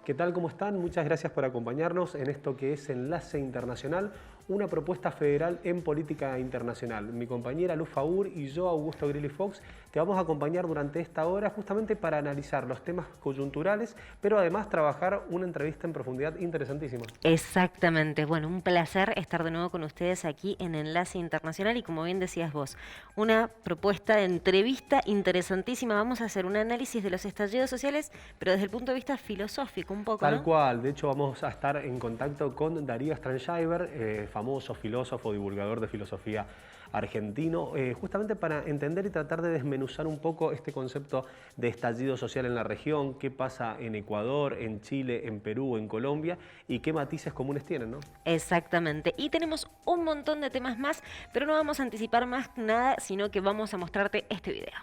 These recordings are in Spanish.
¿Qué tal? ¿Cómo están? Muchas gracias por acompañarnos en esto que es Enlace Internacional, una propuesta federal en política internacional. Mi compañera Luz Faur y yo, Augusto Grilly Fox, te vamos a acompañar durante esta hora justamente para analizar los temas coyunturales, pero además trabajar una entrevista en profundidad interesantísima. Exactamente. Bueno, un placer estar de nuevo con ustedes aquí en Enlace Internacional y como bien decías vos, una propuesta de entrevista interesantísima. Vamos a hacer un análisis de los estallidos sociales, pero desde el punto de vista filosófico un poco, Tal ¿no? cual, de hecho vamos a estar en contacto con Darío Strangiver, famoso filósofo, divulgador de filosofía argentino, justamente para entender y tratar de desmenuzar un poco este concepto de estallido social en la región, qué pasa en Ecuador, en Chile, en Perú, en Colombia y qué matices comunes tienen, ¿no? Exactamente. Y tenemos un montón de temas más, pero no vamos a anticipar más nada, sino que vamos a mostrarte este video.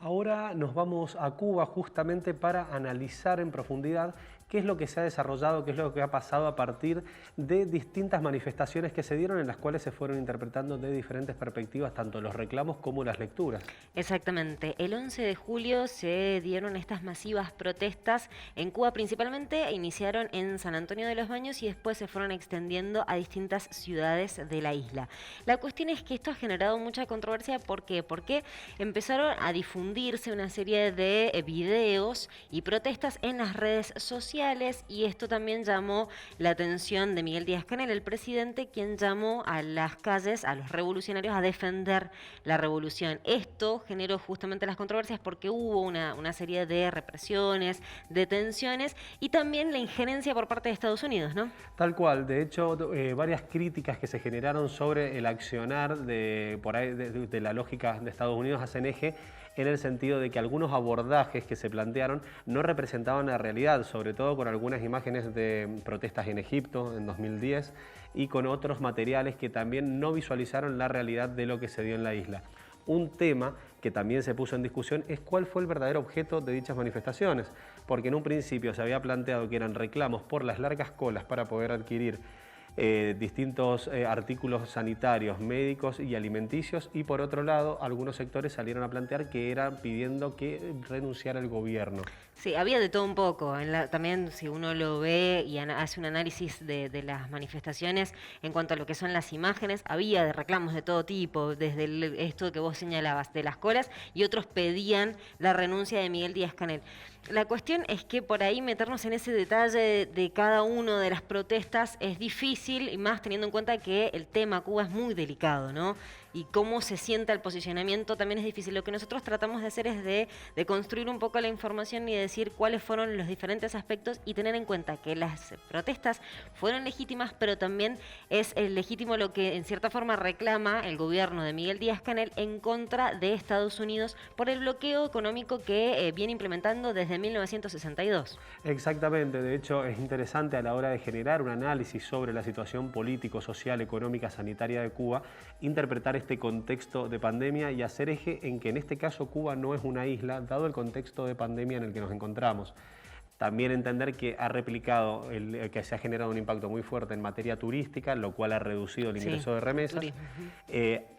Ahora nos vamos a Cuba justamente para analizar en profundidad qué es lo que se ha desarrollado, qué es lo que ha pasado a partir de distintas manifestaciones que se dieron en las cuales se fueron interpretando de diferentes perspectivas tanto los reclamos como las lecturas. Exactamente. El 11 de julio se dieron estas masivas protestas en Cuba principalmente, iniciaron en San Antonio de los Baños y después se fueron extendiendo a distintas ciudades de la isla. La cuestión es que esto ha generado mucha controversia. ¿Por qué? Porque empezaron a difundirse una serie de videos y protestas en las redes sociales y esto también llamó la atención de Miguel Díaz-Canel, el presidente, quien llamó a las calles, a los revolucionarios, a defender la revolución. Esto generó justamente las controversias porque hubo una serie de represiones, detenciones y también la injerencia por parte de Estados Unidos, ¿no? Tal cual, de hecho, varias críticas que se generaron sobre el accionar de la lógica de Estados Unidos hacen eje en el sentido de que algunos abordajes que se plantearon no representaban la realidad, sobre todo con algunas imágenes de protestas en Egipto en 2010 y con otros materiales que también no visualizaron la realidad de lo que se dio en la isla. Un tema que también se puso en discusión es cuál fue el verdadero objeto de dichas manifestaciones, porque en un principio se había planteado que eran reclamos por las largas colas para poder adquirir distintos artículos sanitarios, médicos y alimenticios, y por otro lado algunos sectores salieron a plantear que eran pidiendo que renunciara el gobierno. Sí, había de todo un poco. También si uno lo ve y hace un análisis de las manifestaciones en cuanto a lo que son las imágenes, había de reclamos de todo tipo, desde esto que vos señalabas, de las colas, y otros pedían la renuncia de Miguel Díaz-Canel. La cuestión es que por ahí meternos en ese detalle de cada una de las protestas es difícil, y más teniendo en cuenta que el tema Cuba es muy delicado, ¿no? Y cómo se sienta el posicionamiento también es difícil. Lo que nosotros tratamos de hacer es de construir un poco la información y decir cuáles fueron los diferentes aspectos y tener en cuenta que las protestas fueron legítimas, pero también es legítimo lo que en cierta forma reclama el gobierno de Miguel Díaz-Canel en contra de Estados Unidos por el bloqueo económico que viene implementando desde 1962. Exactamente, de hecho es interesante a la hora de generar un análisis sobre la situación político, social, económica, sanitaria de Cuba, interpretar este contexto de pandemia y hacer eje en que en este caso Cuba no es una isla, dado el contexto de pandemia en el que nos encontramos. También entender que ha replicado, que se ha generado un impacto muy fuerte en materia turística, lo cual ha reducido el ingreso de remesas.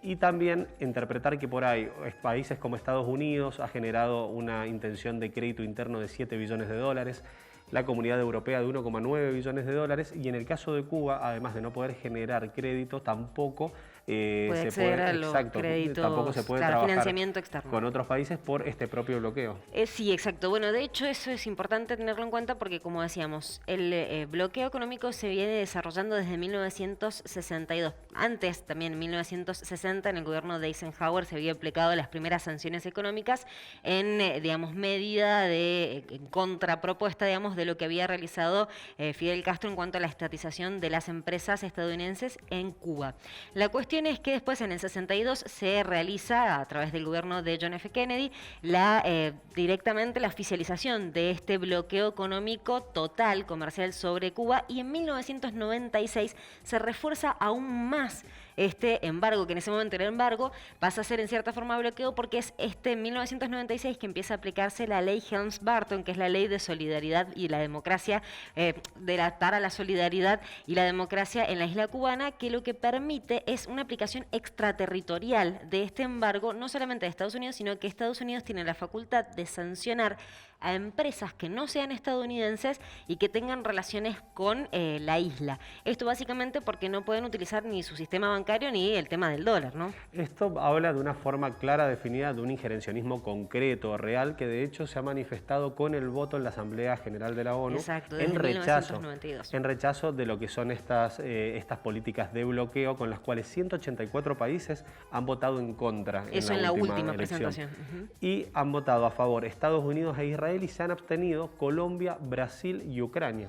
Y también interpretar que por ahí países como Estados Unidos ha generado una intención de crédito interno de 7 billones de dólares, la Comunidad Europea de 1,9 billones de dólares y en el caso de Cuba, además de no poder generar crédito, tampoco puede acceder a los créditos, tampoco se puede claro, trabajar financiamiento externo con otros países por este propio bloqueo. Sí, exacto. Bueno, de hecho eso es importante tenerlo en cuenta porque, como decíamos, el bloqueo económico se viene desarrollando desde 1962. Antes, también en 1960, en el gobierno de Eisenhower se había aplicado las primeras sanciones económicas en, digamos, medida de en contrapropuesta, digamos, de lo que había realizado Fidel Castro en cuanto a la estatización de las empresas estadounidenses en Cuba. La cuestión es que después, en el 62, se realiza a través del gobierno de John F. Kennedy directamente la oficialización de este bloqueo económico total comercial sobre Cuba, y en 1996 se refuerza aún más este embargo, que en ese momento era embargo, pasa a ser en cierta forma bloqueo, porque es en 1996 que empieza a aplicarse la ley Helms-Burton, que es la ley de solidaridad y la democracia, para la solidaridad y la democracia en la isla cubana, que lo que permite es una aplicación extraterritorial de este embargo, no solamente de Estados Unidos, sino que Estados Unidos tiene la facultad de sancionar a empresas que no sean estadounidenses y que tengan relaciones con la isla. Esto básicamente porque no pueden utilizar ni su sistema bancario ni el tema del dólar, ¿no? Esto habla de una forma clara, definida, de un injerencionismo concreto, real, que de hecho se ha manifestado con el voto en la Asamblea General de la ONU. Exacto, desde 1992. En rechazo de lo que son estas políticas de bloqueo, con las cuales 184 países han votado en contra. Eso en la última presentación. Y han votado a favor Estados Unidos e Israel, y se han abstenido Colombia, Brasil y Ucrania.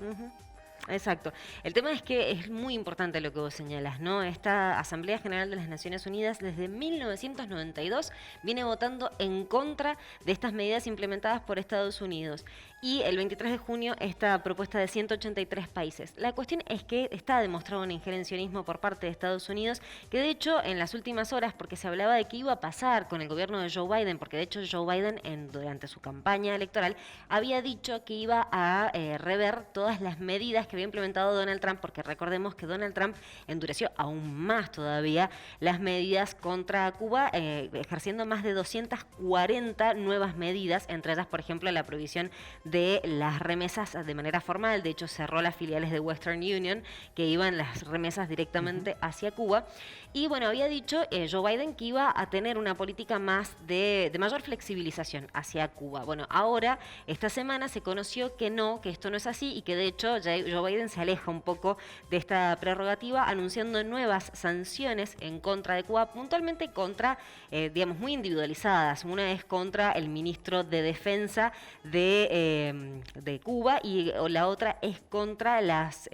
Exacto. El tema es que es muy importante lo que vos señalas, ¿no? Esta Asamblea General de las Naciones Unidas desde 1992 viene votando en contra de estas medidas implementadas por Estados Unidos. Y el 23 de junio esta propuesta de 183 países. La cuestión es que está demostrado un injerencionismo por parte de Estados Unidos, que de hecho en las últimas horas, porque se hablaba de qué iba a pasar con el gobierno de Joe Biden, porque de hecho Joe Biden durante su campaña electoral había dicho que iba a rever todas las medidas que había implementado Donald Trump, porque recordemos que Donald Trump endureció aún más todavía las medidas contra Cuba, ejerciendo más de 240 nuevas medidas, entre ellas, por ejemplo, la prohibición de las remesas de manera formal. De hecho, cerró las filiales de Western Union, que iban las remesas directamente hacia Cuba. Y bueno, había dicho Joe Biden que iba a tener una política más de mayor flexibilización hacia Cuba. Bueno, ahora, esta semana se conoció que no, que esto no es así, y que de hecho Joe Biden se aleja un poco de esta prerrogativa, anunciando nuevas sanciones en contra de Cuba, puntualmente contra, digamos, muy individualizadas. Una es contra el ministro de Defensa de Cuba, y la otra es contra las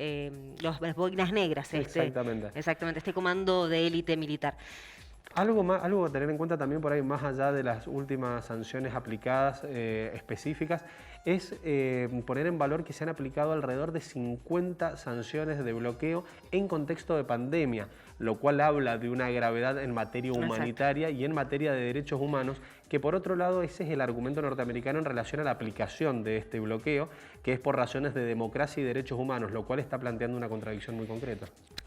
boinas negras. Exactamente. Exactamente, este comando de élite militar. Algo a tener en cuenta también por ahí, más allá de las últimas sanciones aplicadas específicas, es poner en valor que se han aplicado alrededor de 50 sanciones de bloqueo en contexto de pandemia, lo cual habla de una gravedad en materia humanitaria y en materia de derechos humanos, que por otro lado ese es el argumento norteamericano en relación a la aplicación de este bloqueo, que es por razones de democracia y derechos humanos, lo cual está planteando una contradicción muy concreta.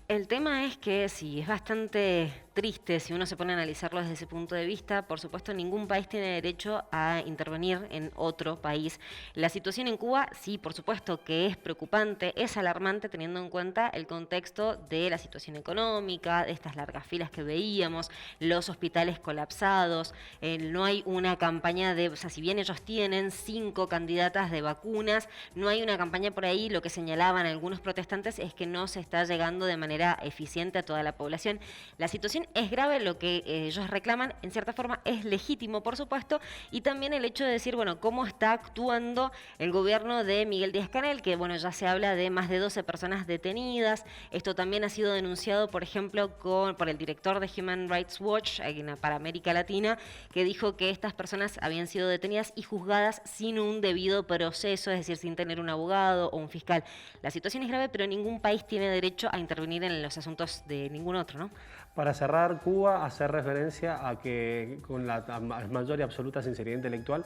El tema es que sí, es bastante triste si uno se pone a analizarlo desde ese punto de vista. Por supuesto, ningún país tiene derecho a intervenir en otro país. La situación en Cuba, sí, por supuesto que es preocupante, es alarmante, teniendo en cuenta el contexto de la situación económica, de estas largas filas que veíamos, los hospitales colapsados, no hay una campaña o sea, si bien ellos tienen 5 candidatas de vacunas, no hay una campaña por ahí. Lo que señalaban algunos protestantes es que no se está llegando de manera eficiente a toda la población. La situación es grave, lo que ellos reclaman en cierta forma es legítimo, por supuesto, y también el hecho de decir, bueno, cómo está actuando el gobierno de Miguel Díaz-Canel, que bueno, ya se habla de más de 12 personas detenidas. Esto también ha sido denunciado, por ejemplo, por el director de Human Rights Watch para América Latina, que dijo que estas personas habían sido detenidas y juzgadas sin un debido proceso, es decir, sin tener un abogado o un fiscal. La situación es grave, pero ningún país tiene derecho a intervenir en los asuntos de ningún otro, ¿no? Para cerrar, Cuba hace referencia a que con la mayor y absoluta sinceridad intelectual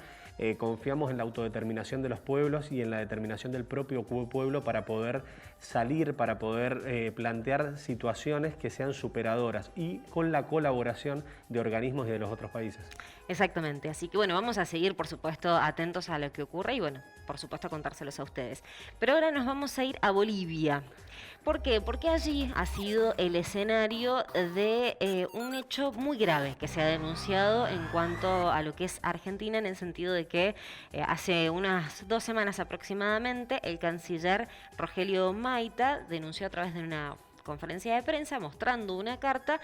confiamos en la autodeterminación de los pueblos y en la determinación del propio pueblo para poder salir para poder plantear situaciones que sean superadoras y con la colaboración de organismos y de los otros países. Exactamente, así que bueno, vamos a seguir por supuesto atentos a lo que ocurre y bueno, por supuesto contárselos a ustedes. Pero ahora nos vamos a ir a Bolivia. ¿Por qué? Porque allí ha sido el escenario de un hecho muy grave que se ha denunciado en cuanto a lo que es Argentina, en el sentido de que hace unas 2 semanas aproximadamente el canciller Rogelio Maita denunció a través de una conferencia de prensa mostrando una carta,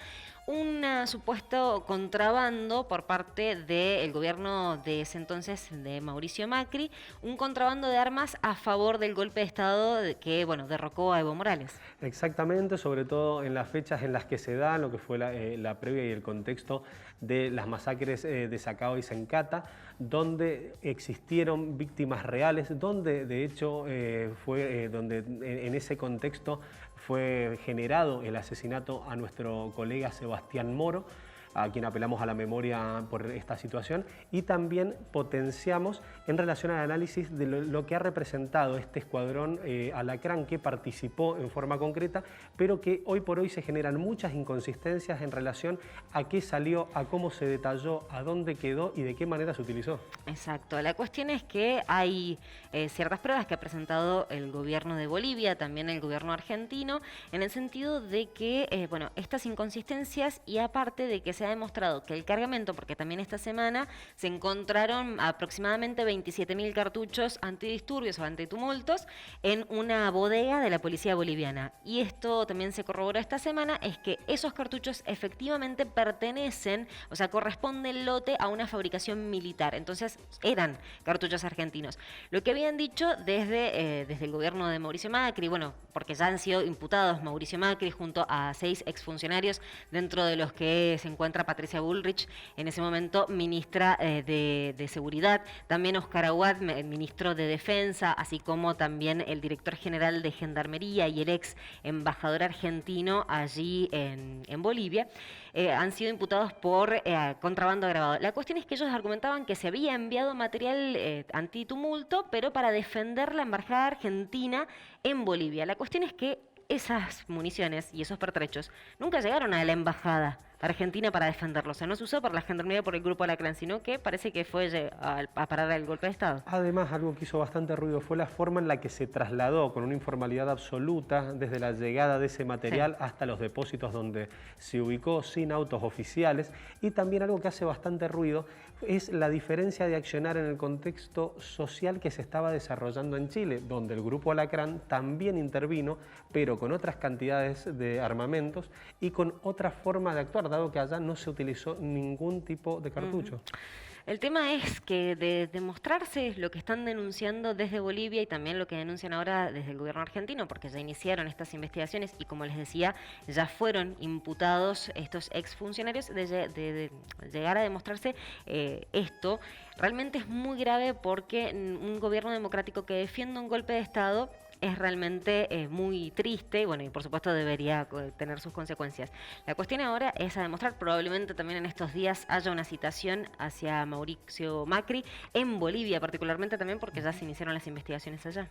un supuesto contrabando por parte del gobierno de ese entonces de Mauricio Macri, un contrabando de armas a favor del golpe de Estado que, bueno, derrocó a Evo Morales. Exactamente, sobre todo en las fechas en las que se da lo que fue la previa y el contexto de las masacres de Sacao y Sencata, donde existieron víctimas reales, donde de hecho donde en ese contexto fue generado el asesinato a nuestro colega Sebastián Moro, a quien apelamos a la memoria por esta situación, y también potenciamos en relación al análisis de lo que ha representado este escuadrón Alacrán, que participó en forma concreta, pero que hoy por hoy se generan muchas inconsistencias en relación a qué salió, a cómo se detalló, a dónde quedó y de qué manera se utilizó. Exacto, la cuestión es que hay ciertas pruebas que ha presentado el gobierno de Bolivia, también el gobierno argentino, en el sentido de que, bueno, estas inconsistencias y aparte de que se ha demostrado que el cargamento, porque también esta semana se encontraron aproximadamente 27.000 cartuchos antidisturbios o antitumultos en una bodega de la policía boliviana. Y esto también se corroboró esta semana, es que esos cartuchos efectivamente pertenecen, o sea, corresponde el lote a una fabricación militar. Entonces eran cartuchos argentinos. Lo que habían dicho desde el gobierno de Mauricio Macri, bueno, porque ya han sido imputados Mauricio Macri junto a 6 exfuncionarios, dentro de los que se encuentra Patricia Bullrich, en ese momento ministra de Seguridad, también Oscar Aguad, ministro de Defensa, así como también el director general de Gendarmería y el ex embajador argentino allí en Bolivia, han sido imputados por contrabando agravado. La cuestión es que ellos argumentaban que se había enviado material antitumulto, pero para defender la embajada argentina en Bolivia. La cuestión es que esas municiones y esos pertrechos nunca llegaron a la embajada argentina para defenderlos. O sea, no se usó por la gendarmería, por el grupo Alacrán, sino que parece que fue a parar el golpe de Estado. Además, algo que hizo bastante ruido fue la forma en la que se trasladó con una informalidad absoluta desde la llegada de ese material hasta los depósitos donde se ubicó sin autos oficiales. Y también algo que hace bastante ruido es la diferencia de accionar en el contexto social que se estaba desarrollando en Chile, donde el grupo Alacrán también intervino, pero con otras cantidades de armamentos y con otra forma de actuar, dado que allá no se utilizó ningún tipo de cartucho. El tema es que de demostrarse lo que están denunciando desde Bolivia y también lo que denuncian ahora desde el gobierno argentino, porque ya iniciaron estas investigaciones y, como les decía, ya fueron imputados estos exfuncionarios, de llegar a demostrarse esto, realmente es muy grave, porque un gobierno democrático que defienda un golpe de Estado es realmente muy triste, bueno, y por supuesto debería tener sus consecuencias. La cuestión ahora es a demostrar, probablemente también en estos días haya una citación hacia Mauricio Macri, en Bolivia particularmente también, porque ya se iniciaron las investigaciones allá.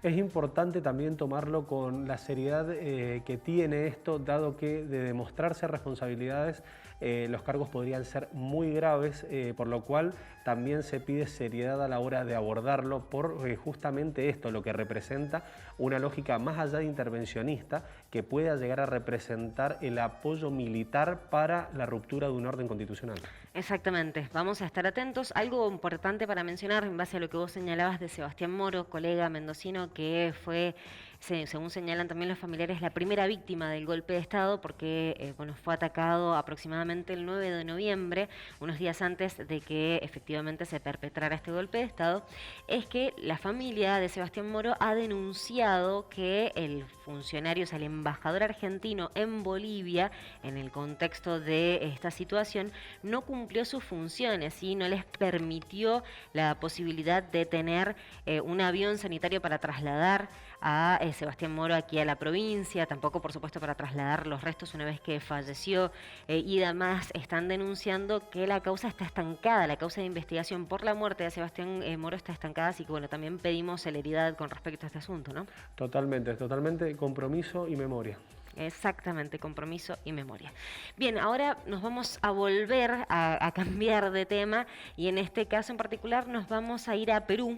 Es importante también tomarlo con la seriedad que tiene esto, dado que de demostrarse responsabilidades, los cargos podrían ser muy graves, por lo cual también se pide seriedad a la hora de abordarlo por justamente esto, lo que representa una lógica más allá de intervencionista, que pueda llegar a representar el apoyo militar para la ruptura de un orden constitucional. Exactamente, vamos a estar atentos. Algo importante para mencionar en base a lo que vos señalabas de Sebastián Moro, colega mendocino, que fue, según señalan también los familiares, la primera víctima del golpe de Estado, porque bueno, fue atacado aproximadamente el 9 de noviembre, unos días antes de que efectivamente se perpetrara este golpe de Estado. Es que la familia de Sebastián Moro ha denunciado que el funcionario, o sea, el embajador argentino en Bolivia, en el contexto de esta situación, no cumplió sus funciones y no les permitió la posibilidad de tener un avión sanitario para trasladar a Sebastián Moro aquí a la provincia, tampoco por supuesto para trasladar los restos una vez que falleció, y además están denunciando que la causa está estancada, la causa de investigación por la muerte de Sebastián Moro está estancada, así que bueno, también pedimos celeridad con respecto a este asunto, ¿no? Totalmente, totalmente compromiso y memoria. Exactamente, compromiso y memoria. Bien, ahora nos vamos a volver a cambiar de tema y en este caso en particular nos vamos a ir a Perú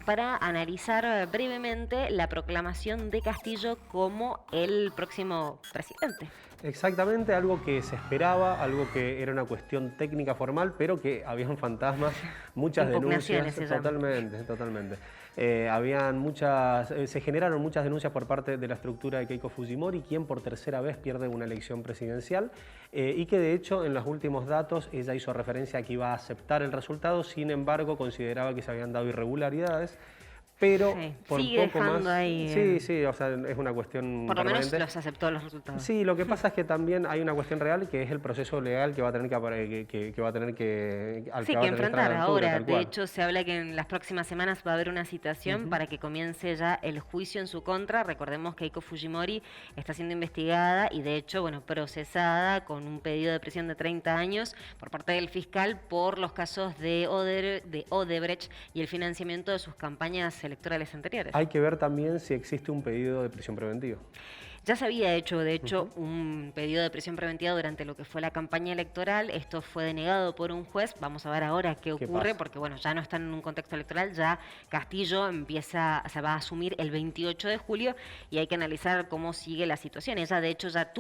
para analizar brevemente la proclamación de Castillo como el próximo presidente. Exactamente, algo que se esperaba, algo que era una cuestión técnica formal, pero que habían fantasmas, muchas denuncias. Totalmente. Se generaron muchas denuncias por parte de la estructura de Keiko Fujimori, quien por tercera vez pierde una elección presidencial, y que de hecho en los últimos datos ella hizo referencia a que iba a aceptar el resultado, sin embargo consideraba que se habían dado irregularidades. Pero por sigue poco más. Ahí, sí, o sea, es una cuestión por lo permanente. menos los aceptó los resultados. Sí, lo que pasa es que también hay una cuestión real que es el proceso legal que va a tener que enfrentar ahora. De hecho, se habla que en las próximas semanas va a haber una citación para que comience ya el juicio en su contra. Recordemos que Keiko Fujimori está siendo investigada y de hecho, bueno, procesada con un pedido de prisión de 30 años por parte del fiscal por los casos de Odebrecht y el financiamiento de sus campañas electorales anteriores. Hay que ver también si existe un pedido de prisión preventiva. Ya se había hecho, de hecho, un pedido de prisión preventiva durante lo que fue la campaña electoral. Esto fue denegado por un juez. Vamos a ver ahora qué ocurre, porque bueno, ya no están en un contexto electoral. Ya Castillo se va a asumir el 28 de julio y hay que analizar cómo sigue la situación. Ella, de hecho, ya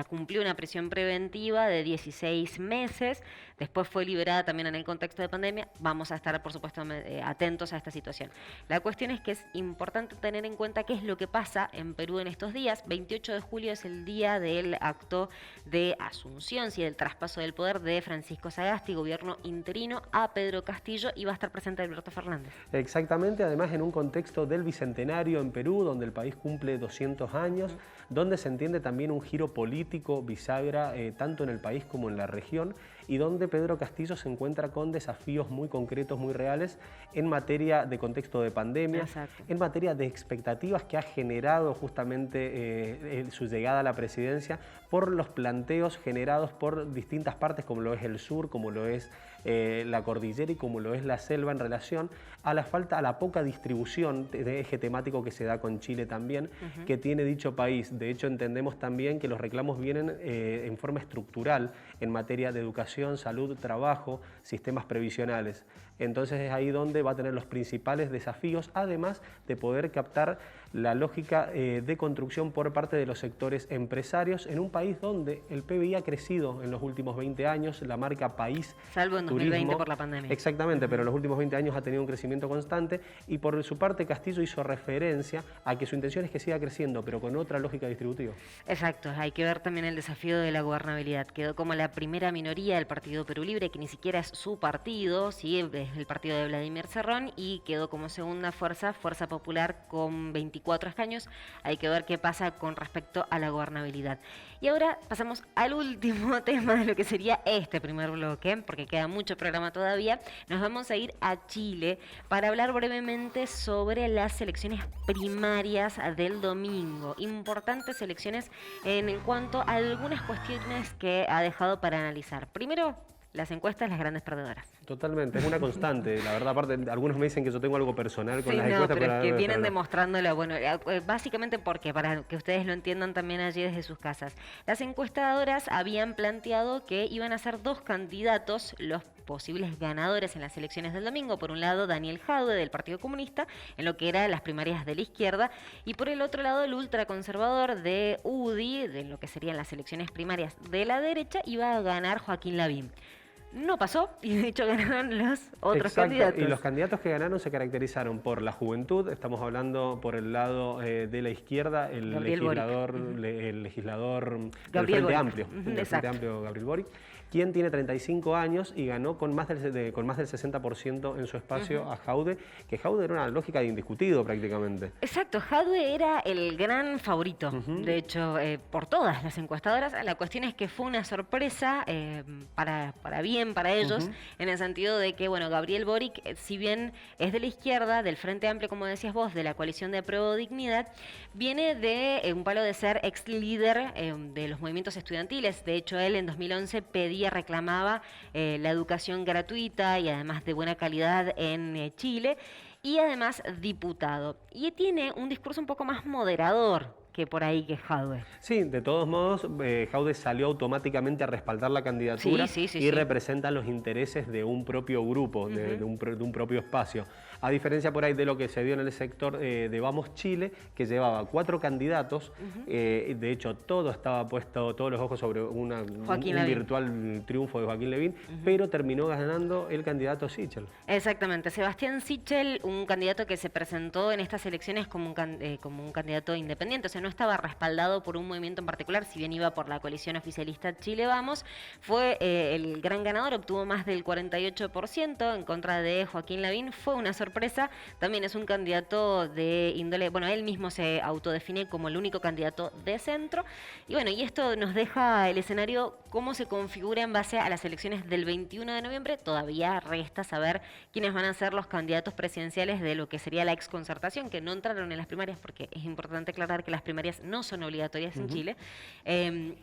cumplió una prisión preventiva de 16 meses. Después fue liberada también en el contexto de pandemia. Vamos a estar, por supuesto, atentos a esta situación. La cuestión es que es importante tener en cuenta qué es lo que pasa en Perú en estos días. 28 de julio es el día del acto de asunción, del traspaso del poder de Francisco Sagasti, gobierno interino, a Pedro Castillo, y va a estar presente Alberto Fernández. Exactamente, además en un contexto del bicentenario en Perú, donde el país cumple 200 años, donde se entiende también un giro político bisagra tanto en el país como en la región, y donde Pedro Castillo se encuentra con desafíos muy concretos, muy reales, en materia de contexto de pandemia, Exacto, en materia de expectativas que ha generado justamente su llegada a la presidencia por los planteos generados por distintas partes, como lo es el sur, como lo es la cordillera y como lo es la selva, en relación a la poca distribución de eje temático que se da con Chile también, que tiene dicho país. De hecho, entendemos también que los reclamos vienen en forma estructural en materia de educación, salud, trabajo, sistemas previsionales. Entonces es ahí donde va a tener los principales desafíos, además de poder captar la lógica de construcción por parte de los sectores empresarios en un país donde el PBI ha crecido en los últimos 20 años, la marca país, salvo en 2020 por la pandemia. Exactamente, pero en los últimos 20 años ha tenido un crecimiento constante, y por su parte Castillo hizo referencia a que su intención es que siga creciendo, pero con otra lógica distributiva. Exacto, hay que ver también el desafío de la gobernabilidad. Quedó como la primera minoría del Partido Perú Libre, que ni siquiera es su partido, ¿sí? Es el partido de Vladimir Cerrón, y quedó como segunda fuerza Popular, con 24 escaños. Hay que ver qué pasa con respecto a la gobernabilidad. Y ahora pasamos al último tema de lo que sería este primer bloque, porque queda mucho programa todavía. Nos vamos a ir a Chile para hablar brevemente sobre las elecciones primarias del domingo. Importantes elecciones en cuanto a algunas cuestiones que ha dejado para analizar. Primero, las encuestas, las grandes perdedoras. Totalmente, es una constante, la verdad. Aparte, algunos me dicen que yo tengo algo personal con las encuestas. Pero es que vienen demostrándolo, bueno, básicamente porque, para que ustedes lo entiendan también allí desde sus casas. Las encuestadoras habían planteado que iban a ser dos candidatos los posibles ganadores en las elecciones del domingo. Por un lado, Daniel Jadue, del Partido Comunista, en lo que eran las primarias de la izquierda, y por el otro lado, el ultraconservador de UDI, de lo que serían las elecciones primarias de la derecha, iba a ganar Joaquín Lavín. No pasó, y de hecho ganaron los otros candidatos. Y los candidatos que ganaron se caracterizaron por la juventud. Estamos hablando por el lado de la izquierda, el legislador del Frente Amplio, Gabriel Boric. quien tiene 35 años y ganó con más del 60% en su espacio a Jaude, que Jaude era una lógica de indiscutido prácticamente. Exacto, Jaude era el gran favorito, de hecho, por todas las encuestadoras. La cuestión es que fue una sorpresa para bien para ellos, en el sentido de que, bueno, Gabriel Boric, si bien es de la izquierda, del Frente Amplio, como decías vos, de la coalición de Apruebo Dignidad, viene de un palo de ser ex líder de los movimientos estudiantiles. De hecho, él en 2011 reclamaba la educación gratuita y además de buena calidad en Chile, y además diputado. Y tiene un discurso un poco más moderador que por ahí que Jaude. Sí, de todos modos, Jaude salió automáticamente a respaldar la candidatura y representa los intereses de un propio grupo, de un propio espacio. A diferencia por ahí de lo que se dio en el sector de Vamos Chile, que llevaba 4 candidatos, de hecho todo estaba puesto, todos los ojos sobre un virtual triunfo de Joaquín Lavín, pero terminó ganando el candidato Sichel. Exactamente, Sebastián Sichel, un candidato que se presentó en estas elecciones como un candidato independiente, o sea, no estaba respaldado por un movimiento en particular, si bien iba por la coalición oficialista Chile Vamos, fue el gran ganador, obtuvo más del 48% en contra de Joaquín Lavín. Fue una sorpresa, también es un candidato de índole, bueno, él mismo se autodefine como el único candidato de centro, y bueno, y esto nos deja el escenario cómo se configura en base a las elecciones del 21 de noviembre, todavía resta saber quiénes van a ser los candidatos presidenciales de lo que sería la exconcertación, que no entraron en las primarias, porque es importante aclarar que las primarias no son obligatorias en Chile.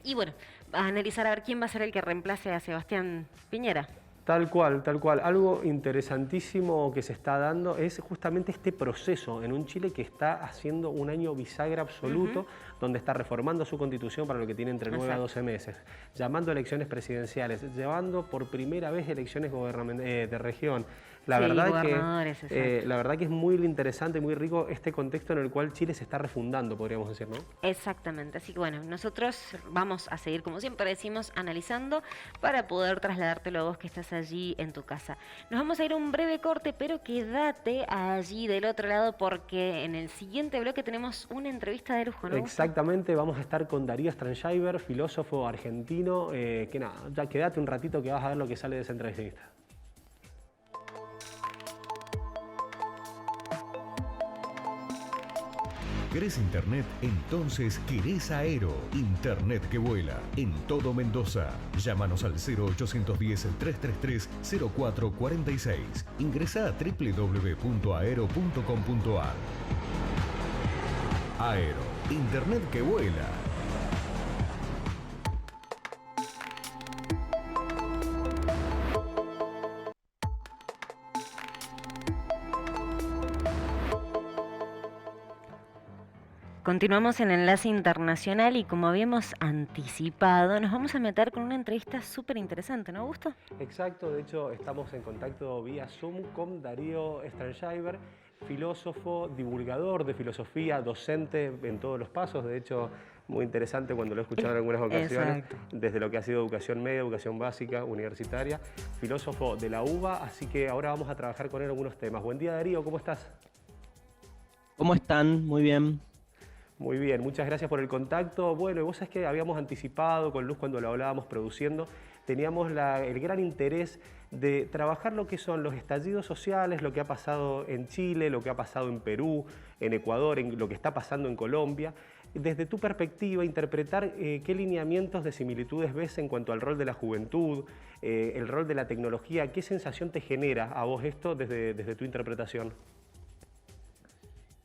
Y bueno, a analizar a ver quién va a ser el que reemplace a Sebastián Piñera. Tal cual, tal cual. Algo interesantísimo que se está dando es justamente este proceso en un Chile que está haciendo un año bisagra absoluto, donde está reformando su constitución para lo que tiene entre 9 a 12 meses, llamando a elecciones presidenciales, llevando por primera vez elecciones de región. La verdad que es muy interesante, muy rico este contexto en el cual Chile se está refundando, podríamos decir, ¿no? Exactamente, así que bueno, nosotros vamos a seguir, como siempre decimos, analizando para poder trasladártelo a vos que estás allí en tu casa. Nos vamos a ir a un breve corte, pero quédate allí del otro lado porque en el siguiente bloque tenemos una entrevista de lujo, ¿no? Exactamente, vamos a estar con Darío Strangiver, filósofo argentino, que nada, ya quédate un ratito que vas a ver lo que sale de esa entrevista. ¿Querés internet? Entonces querés Aero. Internet que vuela. En todo Mendoza. Llámanos al 0810-333-0446. Ingresá a www.aero.com.ar. Aero. Internet que vuela. Continuamos en Enlace Internacional y como habíamos anticipado, nos vamos a meter con una entrevista súper interesante, ¿no, Augusto? Exacto, de hecho estamos en contacto vía Zoom con Darío Strangiver, filósofo, divulgador de filosofía, docente en todos los pasos, de hecho muy interesante cuando lo he escuchado en algunas ocasiones, desde lo que ha sido educación media, educación básica, universitaria, filósofo de la UBA, así que ahora vamos a trabajar con él algunos temas. Buen día Darío, ¿cómo estás? ¿Cómo están? Muy bien. Muy bien, muchas gracias por el contacto. Bueno, y vos sabés que habíamos anticipado con Luz cuando lo hablábamos produciendo, teníamos el gran interés de trabajar lo que son los estallidos sociales, lo que ha pasado en Chile, lo que ha pasado en Perú, en Ecuador, en lo que está pasando en Colombia. Desde tu perspectiva, interpretar qué lineamientos de similitudes ves en cuanto al rol de la juventud, el rol de la tecnología, qué sensación te genera a vos esto desde tu interpretación.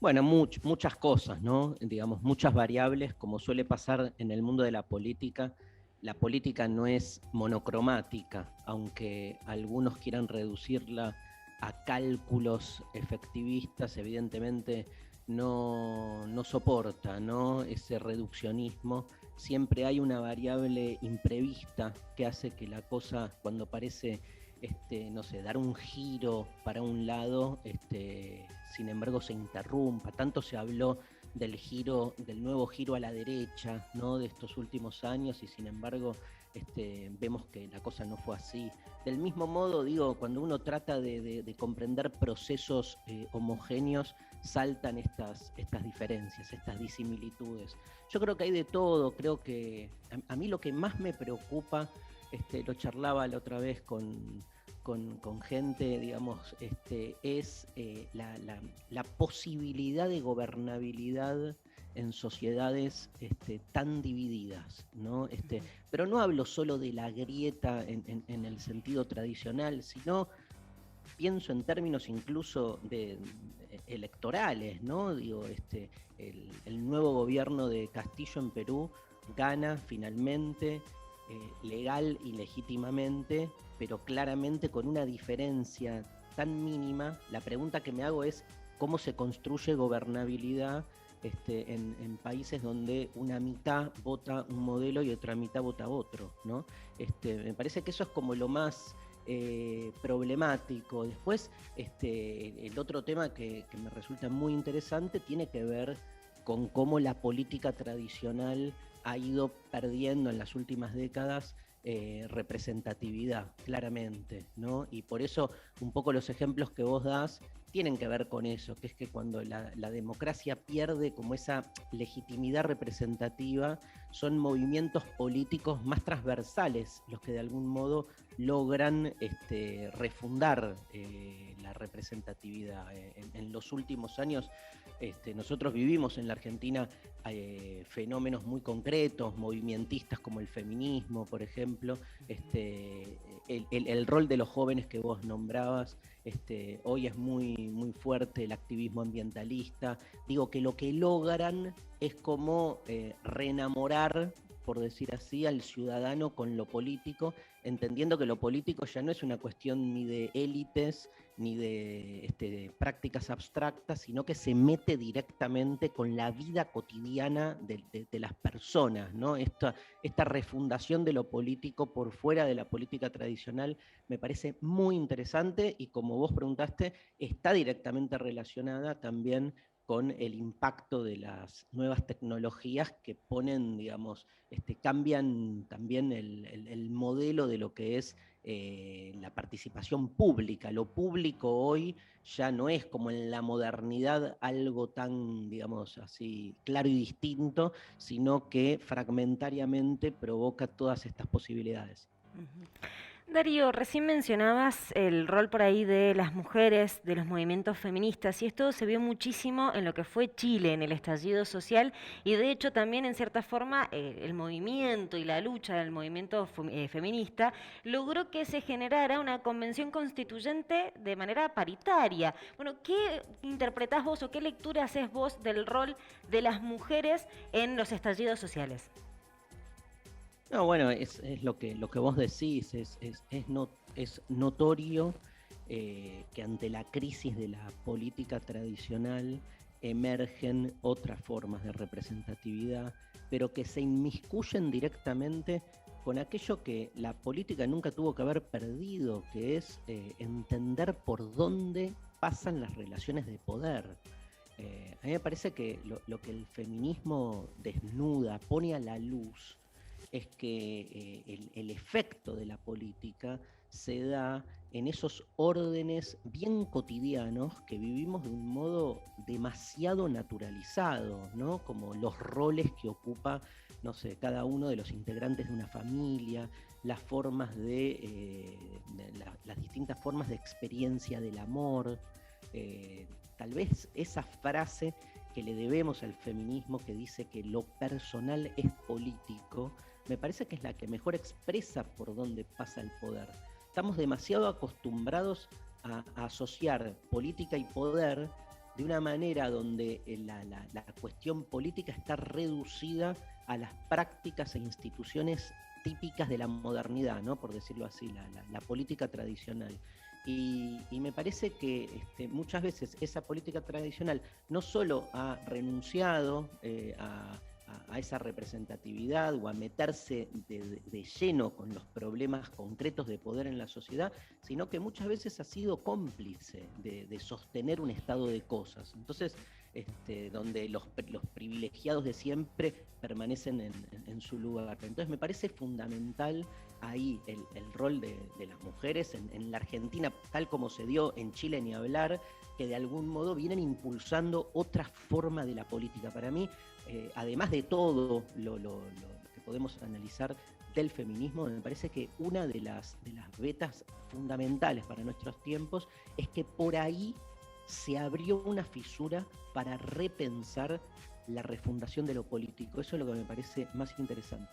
Bueno, muchas cosas, ¿no? Digamos, muchas variables, como suele pasar en el mundo de la política. La política no es monocromática, aunque algunos quieran reducirla a cálculos efectivistas, evidentemente no soporta, ¿no? Ese reduccionismo. Siempre hay una variable imprevista que hace que la cosa, cuando parece no sé, dar un giro para un lado, sin embargo se interrumpa. Tanto se habló del nuevo giro a la derecha, ¿no? De estos últimos años, y sin embargo vemos que la cosa no fue así. Del mismo modo, digo, cuando uno trata de comprender procesos homogéneos, saltan estas diferencias, estas disimilitudes. Yo creo que hay de todo. Creo que a mí lo que más me preocupa lo charlaba la otra vez con gente, digamos, es la posibilidad de gobernabilidad en sociedades tan divididas, ¿no? Pero no hablo solo de la grieta en el sentido tradicional, sino pienso en términos incluso electorales, ¿no? Digo, el nuevo gobierno de Castillo en Perú gana finalmente, legal y legítimamente, pero claramente con una diferencia tan mínima. La pregunta que me hago es cómo se construye gobernabilidad en países donde una mitad vota un modelo y otra mitad vota otro, ¿no? Me parece que eso es como lo más problemático. Después, el otro tema que me resulta muy interesante tiene que ver con cómo la política tradicional ha ido perdiendo en las últimas décadas representatividad, claramente, ¿no? Y por eso un poco los ejemplos que vos das tienen que ver con eso, que es que cuando la democracia pierde como esa legitimidad representativa, son movimientos políticos más transversales los que de algún modo logran refundar la representatividad. En los últimos años nosotros vivimos en la Argentina fenómenos muy concretos, movimentistas como el feminismo, por ejemplo, el rol de los jóvenes que vos nombrabas, hoy es muy, muy fuerte el activismo ambientalista. Digo que lo que logran es como reenamorar, por decir así, al ciudadano con lo político, entendiendo que lo político ya no es una cuestión ni de élites, ni de prácticas abstractas, sino que se mete directamente con la vida cotidiana de las personas, ¿no? Esta refundación de lo político por fuera de la política tradicional me parece muy interesante y, como vos preguntaste, está directamente relacionada también con el impacto de las nuevas tecnologías que ponen, digamos, cambian también el modelo de lo que es la participación pública. Lo público hoy ya no es como en la modernidad algo tan, digamos así, claro y distinto, sino que fragmentariamente provoca todas estas posibilidades. Uh-huh. Darío, recién mencionabas el rol por ahí de las mujeres, de los movimientos feministas, y esto se vio muchísimo en lo que fue Chile, en el estallido social, y de hecho también en cierta forma el movimiento y la lucha del movimiento feminista logró que se generara una convención constituyente de manera paritaria. Bueno, ¿qué interpretás vos o qué lectura haces vos del rol de las mujeres en los estallidos sociales? No, bueno, es lo que vos decís, es notorio que ante la crisis de la política tradicional emergen otras formas de representatividad, pero que se inmiscuyen directamente con aquello que la política nunca tuvo que haber perdido, que es entender por dónde pasan las relaciones de poder. A mí me parece que lo que el feminismo desnuda, pone a la luz, es que el efecto de la política se da en esos órdenes bien cotidianos que vivimos de un modo demasiado naturalizado, ¿no? Como los roles que ocupa, no sé, cada uno de los integrantes de una familia, las formas las distintas formas de experiencia del amor. Tal vez esa frase que le debemos al feminismo, que dice que lo personal es político, me parece que es la que mejor expresa por dónde pasa el poder. Estamos demasiado acostumbrados a asociar política y poder de una manera donde la cuestión política está reducida a las prácticas e instituciones típicas de la modernidad, ¿no? Por decirlo así, la política tradicional. Y me parece que muchas veces esa política tradicional no solo ha renunciado a esa representatividad o a meterse de lleno con los problemas concretos de poder en la sociedad, sino que muchas veces ha sido cómplice de sostener un estado de cosas. Entonces, donde los privilegiados de siempre permanecen en su lugar. Entonces me parece fundamental ahí el rol de las mujeres en la Argentina, tal como se dio en Chile, ni hablar, que de algún modo vienen impulsando otra forma de la política. Para mí, además de todo lo que podemos analizar del feminismo, me parece que una de las vetas fundamentales para nuestros tiempos es que por ahí se abrió una fisura para repensar la refundación de lo político. Eso es lo que me parece más interesante.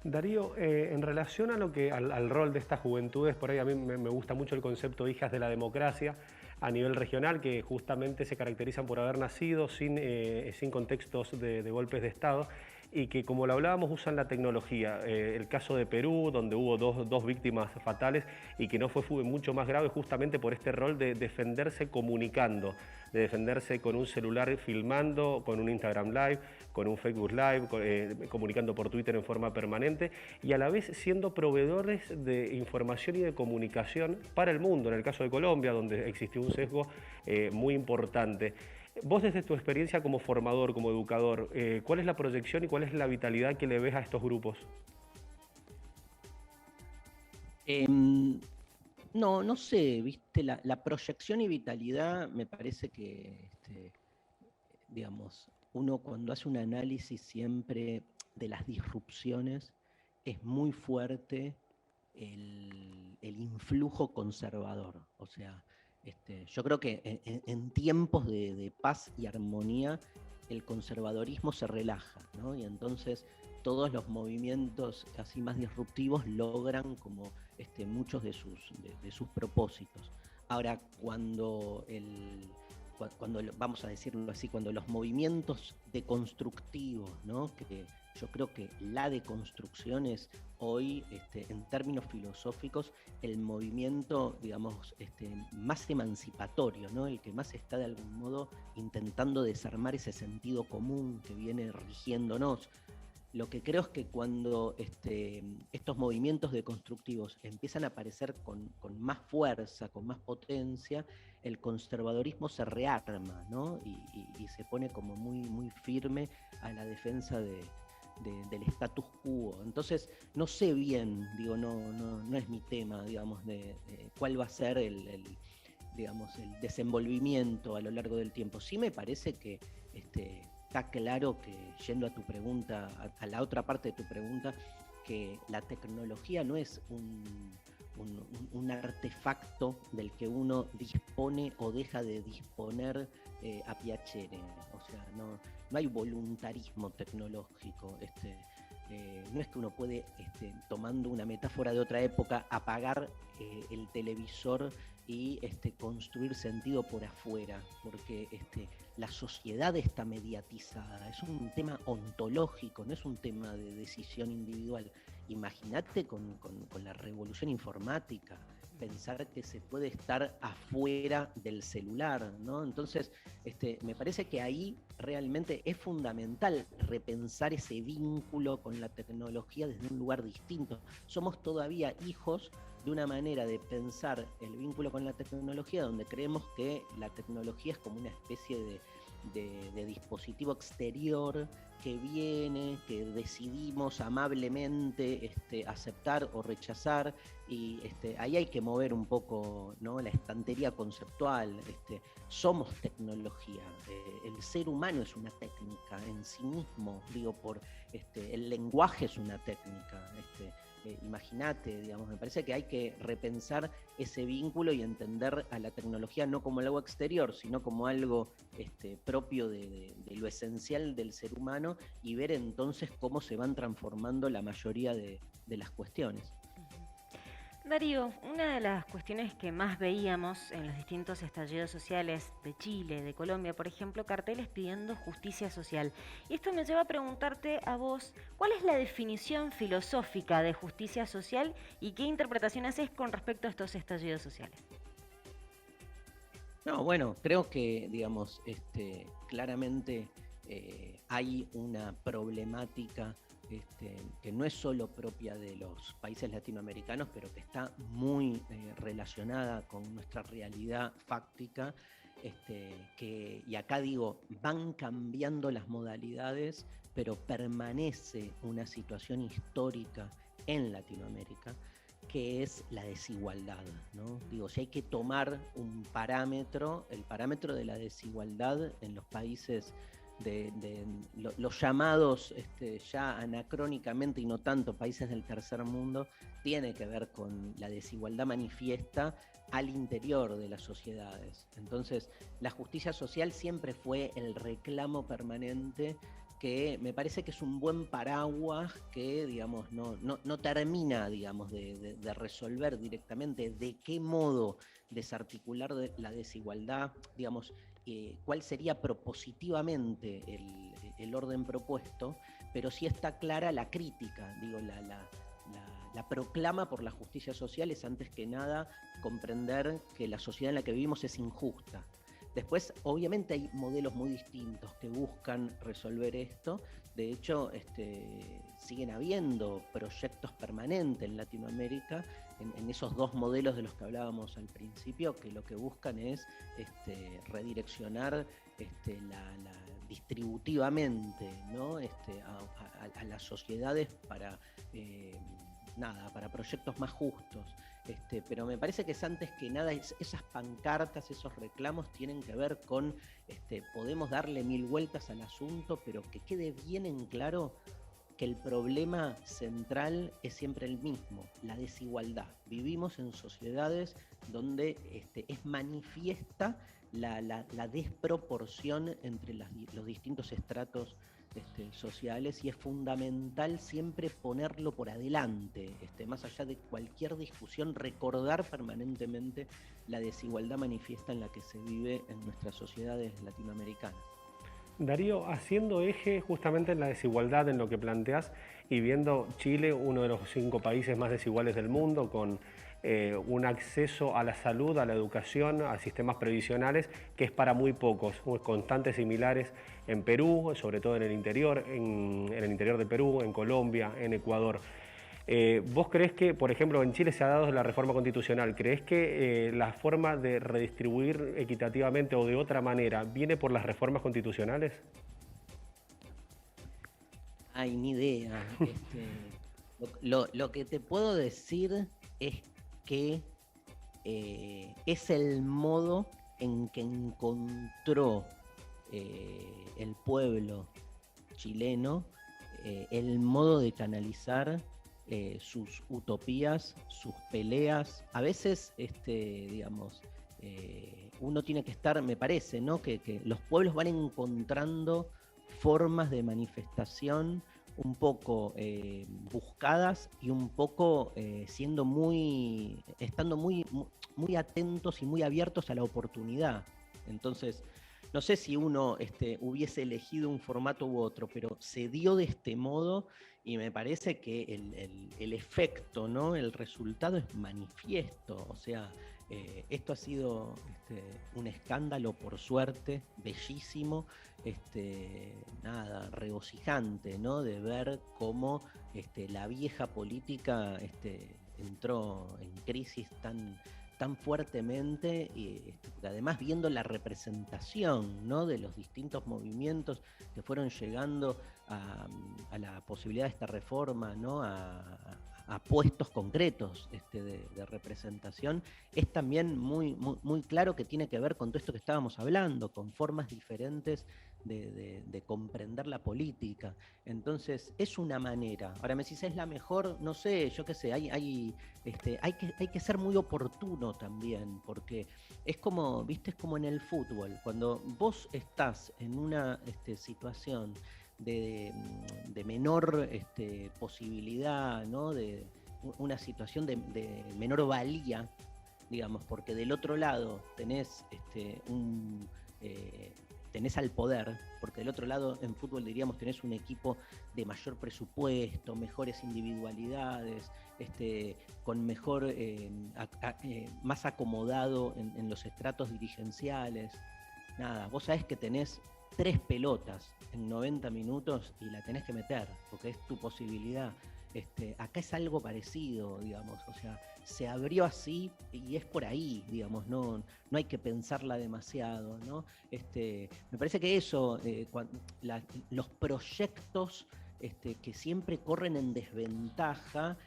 Darío, en relación a al rol de estas juventudes, por ahí a mí me gusta mucho el concepto de hijas de la democracia a nivel regional, que justamente se caracterizan por haber nacido sin contextos de golpes de Estado y que, como lo hablábamos, usan la tecnología. El caso de Perú, donde hubo dos víctimas fatales y que no fue mucho más grave justamente por este rol de defenderse comunicando, de defenderse con un celular filmando, con un Instagram Live, con un Facebook Live, comunicando por Twitter en forma permanente y a la vez siendo proveedores de información y de comunicación para el mundo. En el caso de Colombia, donde existió un sesgo muy importante. Vos, desde tu experiencia como formador, como educador, ¿cuál es la proyección y cuál es la vitalidad que le ves a estos grupos? No sé, viste, la proyección y vitalidad me parece que, digamos, uno cuando hace un análisis siempre de las disrupciones, es muy fuerte el influjo conservador. O sea, yo creo que en tiempos de paz y armonía, el conservadorismo se relaja, ¿no? Y entonces todos los movimientos así más disruptivos logran como muchos de sus propósitos. Ahora, cuando vamos a decirlo así, cuando los movimientos deconstructivos, ¿no? Que yo creo que la deconstrucción es hoy, en términos filosóficos, el movimiento, digamos, más emancipatorio, ¿no? El que más está de algún modo intentando desarmar ese sentido común que viene rigiéndonos. Lo que creo es que cuando estos movimientos deconstructivos empiezan a aparecer con más fuerza, con más potencia, el conservadorismo se rearma, ¿no? Y se pone como muy firme a la defensa del status quo. Entonces, no sé bien, digo, no es mi tema, digamos, de cuál va a ser digamos, el desenvolvimiento a lo largo del tiempo. Sí me parece que está claro que, yendo a tu pregunta, a la otra parte de tu pregunta, que la tecnología no es un artefacto del que uno dispone o deja de disponer a piacere. O sea, no hay voluntarismo tecnológico. No es que uno puede, tomando una metáfora de otra época, apagar el televisor y construir sentido por afuera, porque la sociedad está mediatizada, es un tema ontológico, no es un tema de decisión individual. Imagínate con la revolución informática, pensar que se puede estar afuera del celular, ¿no? Entonces, me parece que ahí realmente es fundamental repensar ese vínculo con la tecnología desde un lugar distinto. Somos todavía hijos de una manera de pensar el vínculo con la tecnología donde creemos que la tecnología es como una especie de dispositivo exterior que viene, que decidimos amablemente aceptar o rechazar, y ahí hay que mover un poco, ¿no?, la estantería conceptual. Somos tecnología, el ser humano es una técnica en sí mismo, digo, el lenguaje es una técnica. Imagínate, digamos, me parece que hay que repensar ese vínculo y entender a la tecnología no como algo exterior, sino como algo propio de lo esencial del ser humano, y ver entonces cómo se van transformando la mayoría de las cuestiones. Darío, una de las cuestiones que más veíamos en los distintos estallidos sociales de Chile, de Colombia, por ejemplo, carteles pidiendo justicia social. Y esto me lleva a preguntarte a vos, ¿cuál es la definición filosófica de justicia social y qué interpretación haces con respecto a estos estallidos sociales? No, bueno, creo que, digamos, claramente hay una problemática que no es solo propia de los países latinoamericanos, pero que está muy relacionada con nuestra realidad fáctica, y acá digo, van cambiando las modalidades, pero permanece una situación histórica en Latinoamérica, que es la desigualdad, ¿no? Digo, si hay que tomar un parámetro, el parámetro de la desigualdad en los países los llamados ya anacrónicamente y no tanto países del tercer mundo, tiene que ver con la desigualdad manifiesta al interior de las sociedades. Entonces, la justicia social siempre fue el reclamo permanente, que me parece que es un buen paraguas que, digamos, no termina, digamos, de resolver directamente de qué modo desarticular la desigualdad, digamos, cuál sería propositivamente el orden propuesto, pero sí está clara la crítica, digo, la proclama por la justicia social es antes que nada comprender que la sociedad en la que vivimos es injusta. Después, obviamente hay modelos muy distintos que buscan resolver esto. De hecho, siguen habiendo proyectos permanentes en Latinoamérica, en esos dos modelos de los que hablábamos al principio, que lo que buscan es redireccionar distributivamente, ¿no? a las sociedades para proyectos más justos. Pero me parece que es antes que nada, esas pancartas, esos reclamos tienen que ver con, podemos darle mil vueltas al asunto, pero que quede bien en claro que el problema central es siempre el mismo, la desigualdad. Vivimos en sociedades donde es manifiesta la desproporción entre los distintos estratos sociales, y es fundamental siempre ponerlo por adelante, más allá de cualquier discusión, recordar permanentemente la desigualdad manifiesta en la que se vive en nuestras sociedades latinoamericanas. Darío, haciendo eje justamente en la desigualdad, en lo que planteás, y viendo Chile, uno de los 5 países más desiguales del mundo, con un acceso a la salud, a la educación, a sistemas previsionales, que es para muy pocos, constantes similares en Perú, sobre todo en el interior de Perú, en Colombia, en Ecuador. ¿Vos creés que, por ejemplo, en Chile se ha dado la reforma constitucional, creés que la forma de redistribuir equitativamente o de otra manera viene por las reformas constitucionales? Ay, ni idea. Lo que te puedo decir es que es el modo en que encontró el pueblo chileno el modo de canalizar sus utopías, sus peleas. A veces, uno tiene que estar, me parece, ¿no? Que los pueblos van encontrando formas de manifestación un poco buscadas y un poco estando muy atentos y muy abiertos a la oportunidad. Entonces, no sé si uno hubiese elegido un formato u otro, pero se dio de este modo y me parece que el efecto, ¿no? El resultado es manifiesto. O sea, esto ha sido un escándalo, por suerte, bellísimo, regocijante, ¿no? De ver cómo la vieja política entró en crisis tan fuertemente, y además viendo la representación, ¿no? De los distintos movimientos que fueron llegando a la posibilidad de esta reforma, ¿no? A puestos concretos de representación, es también muy claro que tiene que ver con todo esto que estábamos hablando, con formas diferentes de comprender la política. Entonces, es una manera. Ahora me decís, ¿es la mejor? No sé, yo qué sé, hay que ser muy oportuno también, porque es como, ¿viste? Es como en el fútbol. Cuando vos estás en una situación de menor posibilidad, ¿no? De una situación de menor valía, digamos, porque del otro lado tenés tenés al poder, porque del otro lado en fútbol diríamos tenés un equipo de mayor presupuesto, mejores individualidades, con mejor, más acomodado en los estratos dirigenciales. Nada, vos sabés que tenés 3 pelotas en 90 minutos y la tenés que meter, porque es tu posibilidad. Acá es algo parecido, digamos, o sea, se abrió así y es por ahí, digamos, no hay que pensarla demasiado, ¿no? Me parece que eso, los proyectos que siempre corren en desventaja,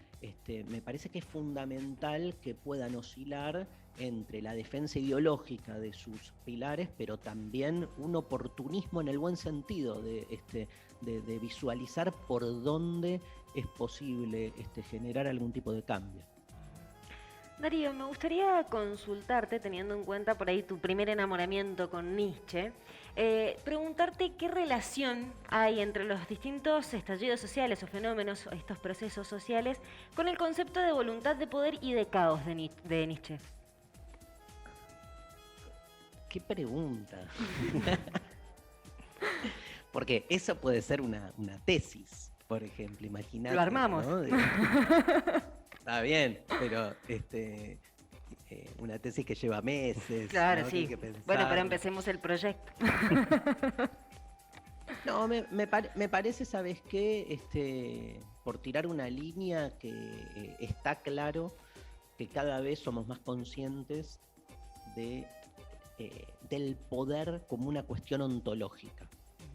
me parece que es fundamental que puedan oscilar entre la defensa ideológica de sus pilares, pero también un oportunismo en el buen sentido de visualizar por dónde es posible generar algún tipo de cambio. Darío, me gustaría consultarte, teniendo en cuenta por ahí tu primer enamoramiento con Nietzsche, preguntarte qué relación hay entre los distintos estallidos sociales o fenómenos, o estos procesos sociales, con el concepto de voluntad de poder y de caos de Nietzsche. ¿Qué pregunta? Porque eso puede ser una tesis, por ejemplo, imagínate. Lo armamos. ¿No? Está bien, pero una tesis que lleva meses. Claro, ¿no? sí. Bueno, pero empecemos el proyecto. No, me parece, ¿sabes qué? Por tirar una línea que está claro que cada vez somos más conscientes del poder como una cuestión ontológica.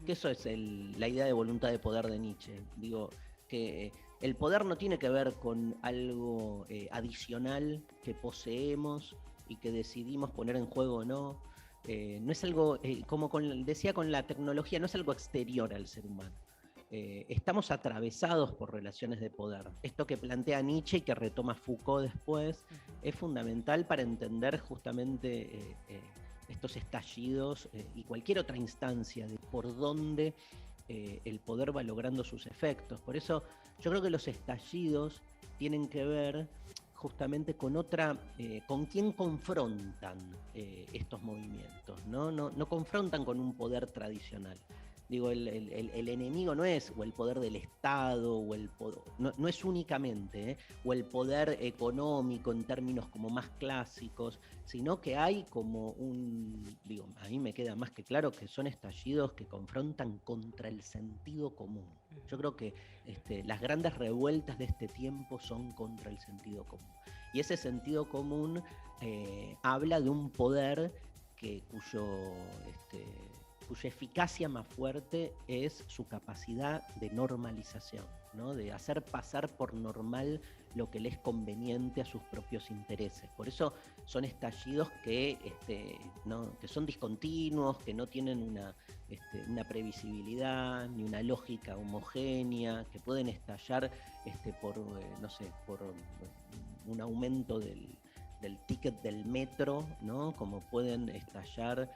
Que eso es la idea de voluntad de poder de Nietzsche. Digo, que el poder no tiene que ver con algo adicional que poseemos y que decidimos poner en juego o no. No es algo, como decía con la tecnología, no es algo exterior al ser humano. Estamos atravesados por relaciones de poder. Esto que plantea Nietzsche y que retoma Foucault después es fundamental para entender justamente estos estallidos y cualquier otra instancia de por dónde el poder va logrando sus efectos. Por eso yo creo que los estallidos tienen que ver justamente con con quién confrontan estos movimientos, ¿no? No confrontan con un poder tradicional. Digo, el enemigo no es o el poder del Estado, o el poder, no es únicamente, o el poder económico en términos como más clásicos, sino que hay como digo, a mí me queda más que claro que son estallidos que confrontan contra el sentido común. Yo creo que las grandes revueltas de este tiempo son contra el sentido común. Y ese sentido común habla de un poder cuya eficacia más fuerte es su capacidad de normalización, ¿no? De hacer pasar por normal lo que le es conveniente a sus propios intereses. Por eso son estallidos que son discontinuos, que no tienen una previsibilidad ni una lógica homogénea, que pueden estallar por un aumento del ticket del metro, ¿no? Como pueden estallar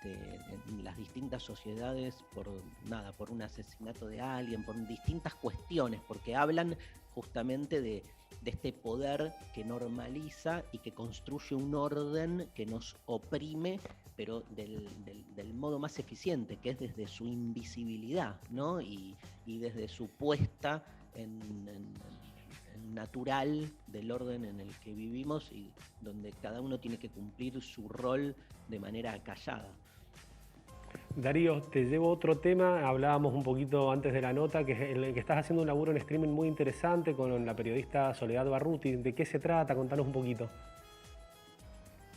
en las distintas sociedades por un asesinato de alguien, por distintas cuestiones, porque hablan justamente de este poder que normaliza y que construye un orden que nos oprime, pero del modo más eficiente, que es desde su invisibilidad, ¿no? Y desde su puesta en natural del orden en el que vivimos y donde cada uno tiene que cumplir su rol de manera callada. Darío, te llevo otro tema, hablábamos un poquito antes de la nota, que es en el que estás haciendo un laburo en streaming muy interesante con la periodista Soledad Barruti. ¿De qué se trata? Contanos un poquito.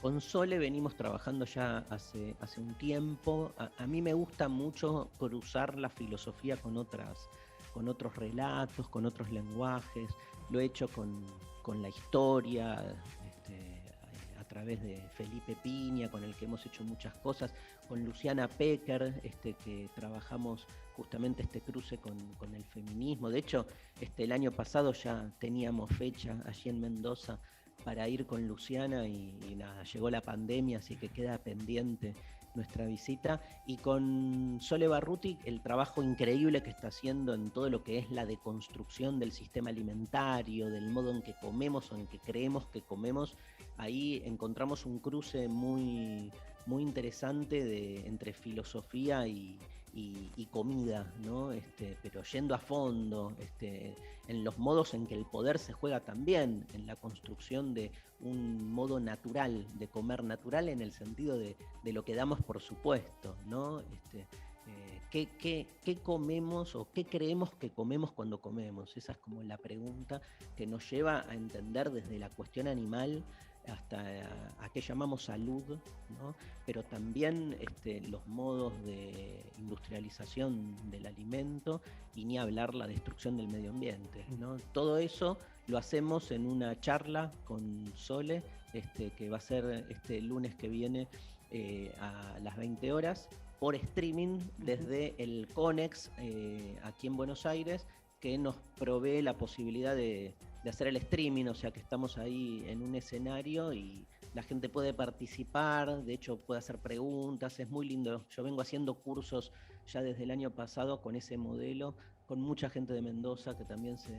Con Sole venimos trabajando ya hace un tiempo. A mí me gusta mucho cruzar la filosofía con otros relatos, con otros lenguajes. Lo he hecho con la historia, a través de Felipe Piña, con el que hemos hecho muchas cosas, con Luciana Pecker, que trabajamos justamente este cruce con el feminismo. De hecho, el año pasado ya teníamos fecha allí en Mendoza para ir con Luciana y nada, llegó la pandemia, así que queda pendiente nuestra visita, y con Sole Barruti el trabajo increíble que está haciendo en todo lo que es la deconstrucción del sistema alimentario, del modo en que comemos o en que creemos que comemos. Ahí encontramos un cruce muy, muy interesante entre filosofía y comida, ¿no? Pero yendo a fondo, en los modos en que el poder se juega también, en la construcción de un modo natural, de comer natural en el sentido de lo que damos por supuesto, ¿no? ¿Qué comemos o qué creemos que comemos cuando comemos? Esa es como la pregunta que nos lleva a entender desde la cuestión animal hasta a qué llamamos salud, ¿no? Pero también los modos de industrialización del alimento y ni hablar la destrucción del medio ambiente, ¿no? Todo eso lo hacemos en una charla con Sole, que va a ser este lunes que viene a las 20 horas por streaming desde el CONEX aquí en Buenos Aires, que nos provee la posibilidad de hacer el streaming, o sea que estamos ahí en un escenario y la gente puede participar, de hecho puede hacer preguntas, es muy lindo. Yo vengo haciendo cursos ya desde el año pasado con ese modelo, con mucha gente de Mendoza que también se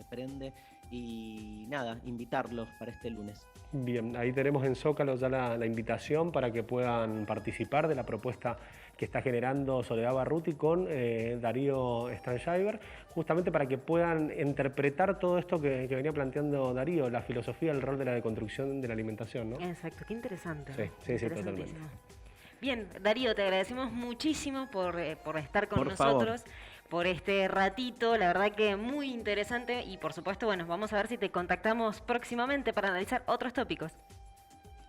prende, y nada, invitarlos para este lunes. Bien, ahí tenemos en Zócalo ya la invitación para que puedan participar de la propuesta que está generando Soledad Barruti con Darío Stansheiber, justamente para que puedan interpretar todo esto que venía planteando Darío, la filosofía, el rol de la deconstrucción de la alimentación, ¿no? Exacto, qué interesante. Sí, totalmente. Bien, Darío, te agradecemos muchísimo por estar con por favor. nosotros, por este ratito, la verdad que muy interesante, y por supuesto, bueno, vamos a ver si te contactamos próximamente para analizar otros tópicos.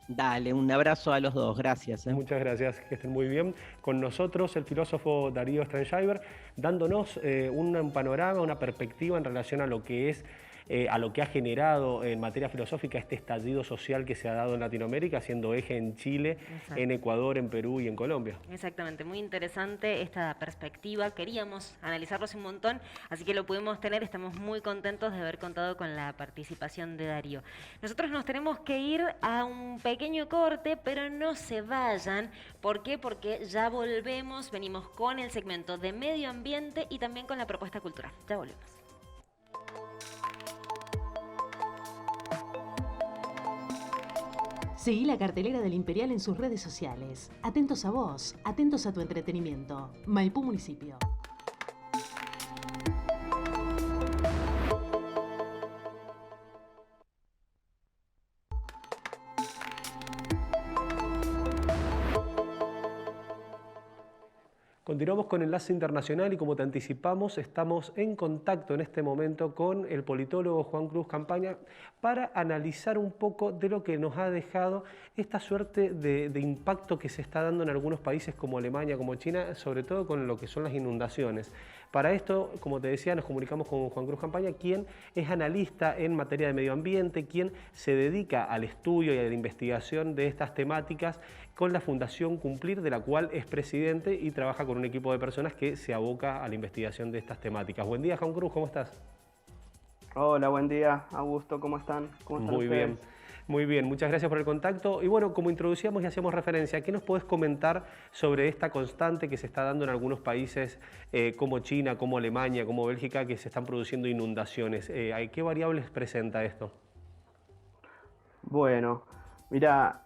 Dale, un abrazo a los dos, gracias. Muchas gracias, que estén muy bien. Con nosotros el filósofo Darío Stansheiber, dándonos un panorama, una perspectiva en relación a lo que es, a lo que ha generado en materia filosófica este estallido social que se ha dado en Latinoamérica, haciendo eje en Chile, exacto, en Ecuador, en Perú y en Colombia. Exactamente, muy interesante esta perspectiva, queríamos analizarlos un montón, así que lo pudimos tener, estamos muy contentos de haber contado con la participación de Darío. Nosotros nos tenemos que ir a un pequeño corte, pero no se vayan. ¿Por qué? Porque ya volvemos, venimos con el segmento de medio ambiente y también con la propuesta cultural. Ya volvemos. Seguí la cartelera del Imperial en sus redes sociales. Atentos a vos, atentos a tu entretenimiento. Maipú Municipio. Continuamos con Enlace Internacional y como te anticipamos, estamos en contacto en este momento con el politólogo Juan Cruz Campaña para analizar un poco de lo que nos ha dejado esta suerte de impacto que se está dando en algunos países como Alemania, como China, sobre todo con lo que son las inundaciones. Para esto, como te decía, nos comunicamos con Juan Cruz Campaña, quien es analista en materia de medio ambiente, quien se dedica al estudio y a la investigación de estas temáticas con la Fundación Cumplir, de la cual es presidente y trabaja con un equipo de personas que se aboca a la investigación de estas temáticas. Buen día, Juan Cruz, ¿cómo estás? Hola, buen día, Augusto, ¿cómo están? ¿Cómo están Muy ustedes? bien. Muy bien, muchas gracias por el contacto. Y bueno, como introducíamos y hacíamos referencia, ¿qué nos podés comentar sobre esta constante que se está dando en algunos países como China, como Alemania, como Bélgica, que se están produciendo inundaciones? ¿Qué variables presenta esto? Bueno, mira,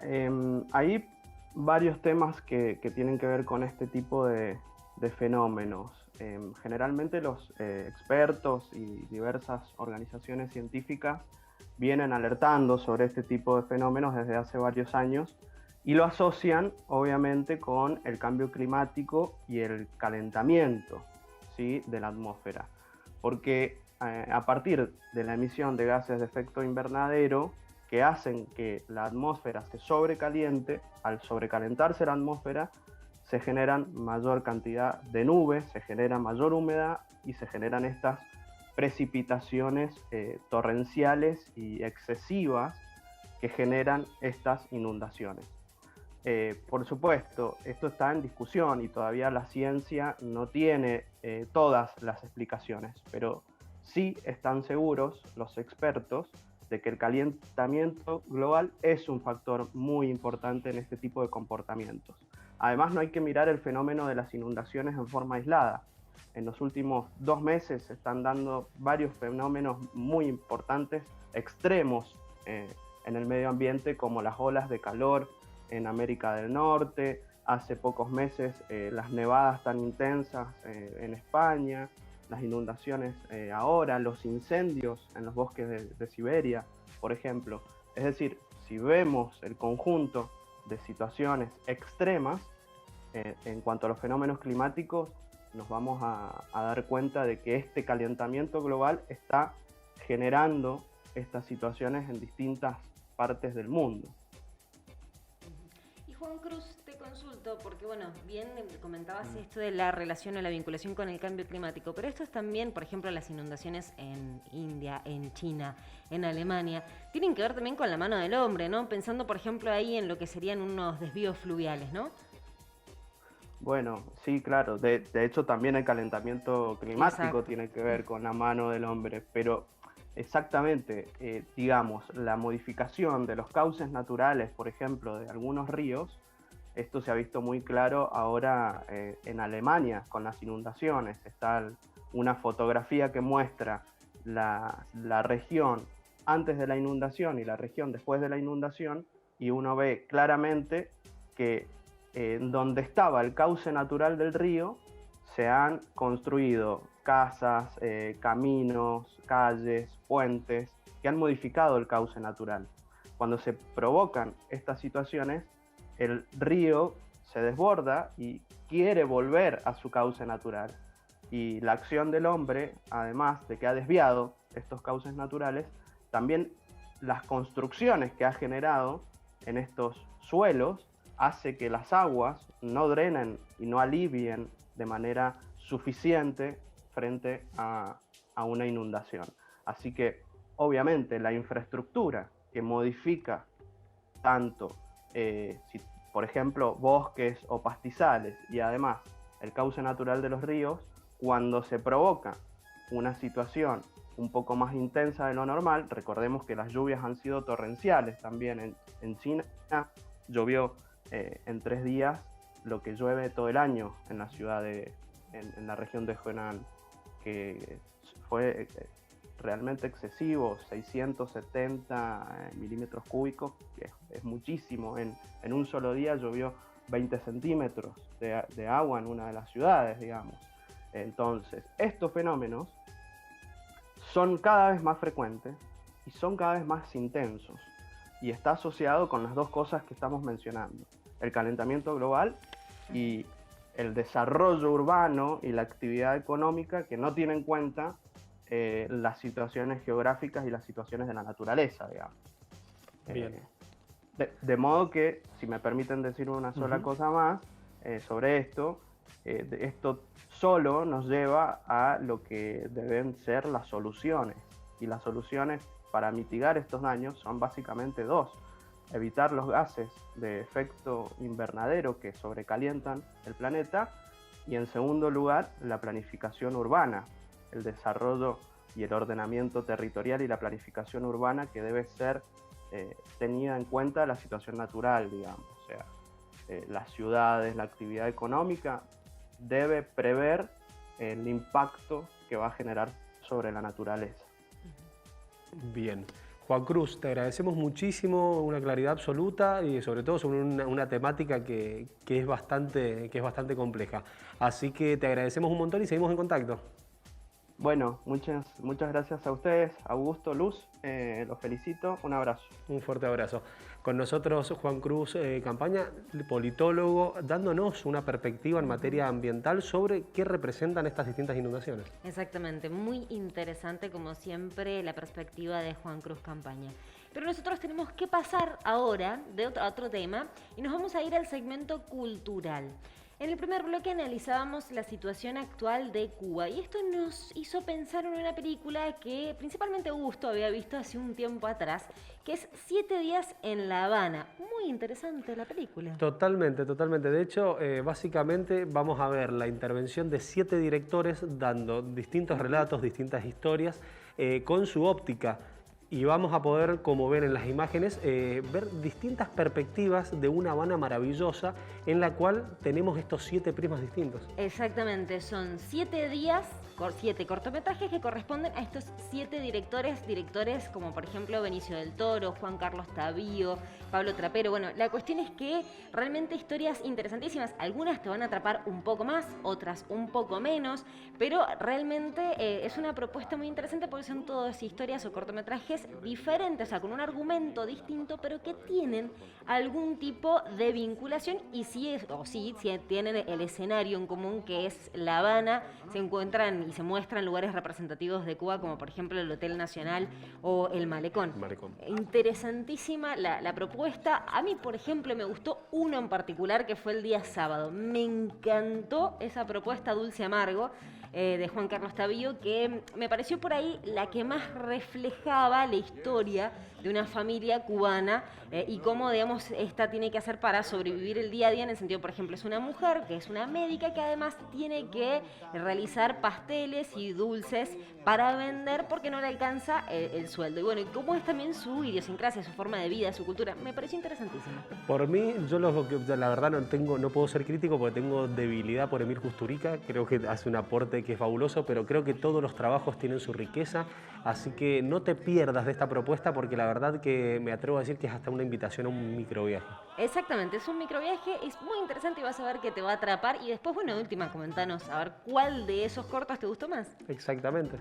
hay varios temas que tienen que ver con este tipo de fenómenos. Generalmente los expertos y diversas organizaciones científicas vienen alertando sobre este tipo de fenómenos desde hace varios años y lo asocian obviamente con el cambio climático y el calentamiento, ¿sí?, de la atmósfera. Porque a partir de la emisión de gases de efecto invernadero que hacen que la atmósfera se sobrecaliente, al sobrecalentarse la atmósfera se generan mayor cantidad de nubes, se genera mayor humedad y se generan estas precipitaciones torrenciales y excesivas que generan estas inundaciones. Por supuesto, esto está en discusión y todavía la ciencia no tiene todas las explicaciones, pero sí están seguros los expertos de que el calentamiento global es un factor muy importante en este tipo de comportamientos. Además, no hay que mirar el fenómeno de las inundaciones en forma aislada. En los últimos 2 meses se están dando varios fenómenos muy importantes, extremos en el medio ambiente, como las olas de calor en América del Norte, hace pocos meses las nevadas tan intensas en España, las inundaciones ahora, los incendios en los bosques de Siberia, por ejemplo. Es decir, si vemos el conjunto de situaciones extremas en cuanto a los fenómenos climáticos, nos vamos a dar cuenta de que este calentamiento global está generando estas situaciones en distintas partes del mundo. Y Juan Cruz, te consulto, porque bueno, bien comentabas esto de la relación o la vinculación con el cambio climático, pero esto es también, por ejemplo, las inundaciones en India, en China, en Alemania, tienen que ver también con la mano del hombre, ¿no? Pensando, por ejemplo, ahí en lo que serían unos desvíos fluviales, ¿no? Bueno, sí, claro. De hecho, también el calentamiento climático Exacto. tiene que ver con la mano del hombre, pero exactamente, digamos, la modificación de los cauces naturales, por ejemplo, de algunos ríos, esto se ha visto muy claro ahora en Alemania con las inundaciones. Está una fotografía que muestra la región antes de la inundación y la región después de la inundación, y uno ve claramente que donde estaba el cauce natural del río se han construido casas, caminos, calles, puentes que han modificado el cauce natural. Cuando se provocan estas situaciones, el río se desborda y quiere volver a su cauce natural. Y la acción del hombre, además de que ha desviado estos cauces naturales, también las construcciones que ha generado en estos suelos hace que las aguas no drenen y no alivien de manera suficiente frente a una inundación. Así que, obviamente, la infraestructura que modifica tanto, por ejemplo, bosques o pastizales, y además el cauce natural de los ríos, cuando se provoca una situación un poco más intensa de lo normal, recordemos que las lluvias han sido torrenciales también en China, llovió en 3 días lo que llueve todo el año en la ciudad en la región de Hunan, que fue realmente excesivo, 670 milímetros cúbicos, que es muchísimo. En un solo día llovió 20 centímetros de agua en una de las ciudades, digamos. Entonces, estos fenómenos son cada vez más frecuentes y son cada vez más intensos, y está asociado con las dos cosas que estamos mencionando: el calentamiento global y el desarrollo urbano y la actividad económica que no tiene en cuenta las situaciones geográficas y las situaciones de la naturaleza, digamos. Bien. De modo que, si me permiten decir una sola cosa más sobre esto, esto solo nos lleva a lo que deben ser las soluciones. Y las soluciones para mitigar estos daños son básicamente dos: evitar los gases de efecto invernadero que sobrecalientan el planeta, y en segundo lugar, la planificación urbana, el desarrollo y el ordenamiento territorial y la planificación urbana que debe ser tenida en cuenta la situación natural, digamos. O sea, las ciudades, la actividad económica debe prever el impacto que va a generar sobre la naturaleza. Bien. Juan Cruz, te agradecemos muchísimo, una claridad absoluta y sobre todo sobre una temática que es bastante compleja. Así que te agradecemos un montón y seguimos en contacto. Bueno, muchas gracias a ustedes, Augusto, Luz, los felicito, un abrazo. Un fuerte abrazo. Con nosotros Juan Cruz Campaña, politólogo, dándonos una perspectiva en materia ambiental sobre qué representan estas distintas inundaciones. Exactamente, muy interesante como siempre la perspectiva de Juan Cruz Campaña. Pero nosotros tenemos que pasar ahora a otro tema y nos vamos a ir al segmento cultural. En el primer bloque analizábamos la situación actual de Cuba y esto nos hizo pensar en una película que principalmente Augusto había visto hace un tiempo atrás, que es 7 días en La Habana. Muy interesante la película. Totalmente, totalmente. De hecho, básicamente vamos a ver la intervención de 7 directores dando distintos relatos, distintas historias, con su óptica. Y vamos a poder, como ven en las imágenes, ver distintas perspectivas de una Habana maravillosa en la cual tenemos estos 7 prismas distintos. Exactamente, son 7 días, 7 cortometrajes que corresponden a estos 7 directores como por ejemplo Benicio del Toro, Juan Carlos Tavío, Pablo Trapero. Bueno, la cuestión es que realmente historias interesantísimas, algunas te van a atrapar un poco más, otras un poco menos, pero realmente es una propuesta muy interesante porque son todas historias o cortometrajes personajes diferentes, o sea, con un argumento distinto, pero que tienen algún tipo de vinculación y sí tienen el escenario en común, que es La Habana. Se encuentran y se muestran lugares representativos de Cuba, como por ejemplo el Hotel Nacional o el Malecón. Interesantísima la propuesta. A mí, por ejemplo, me gustó uno en particular, que fue el día sábado. Me encantó esa propuesta Dulce Amargo, de Juan Carlos Tavío, que me pareció por ahí la que más reflejaba la historia de una familia cubana y cómo, digamos, esta tiene que hacer para sobrevivir el día a día, en el sentido, por ejemplo, es una mujer que es una médica que además tiene que realizar pasteles y dulces para vender porque no le alcanza el sueldo. Y bueno, y cómo es también su idiosincrasia, su forma de vida, su cultura. Me pareció interesantísimo. Por mí, yo la verdad no puedo ser crítico porque tengo debilidad por Emir Kusturica. Creo que hace un aporte que es fabuloso, pero creo que todos los trabajos tienen su riqueza. Así que no te pierdas de esta propuesta porque la verdad que me atrevo a decir que es hasta una invitación a un microviaje. Exactamente, es un microviaje, es muy interesante y vas a ver que te va a atrapar. Y después, bueno, de última, comentanos a ver cuál de esos cortos te gustó más. Exactamente.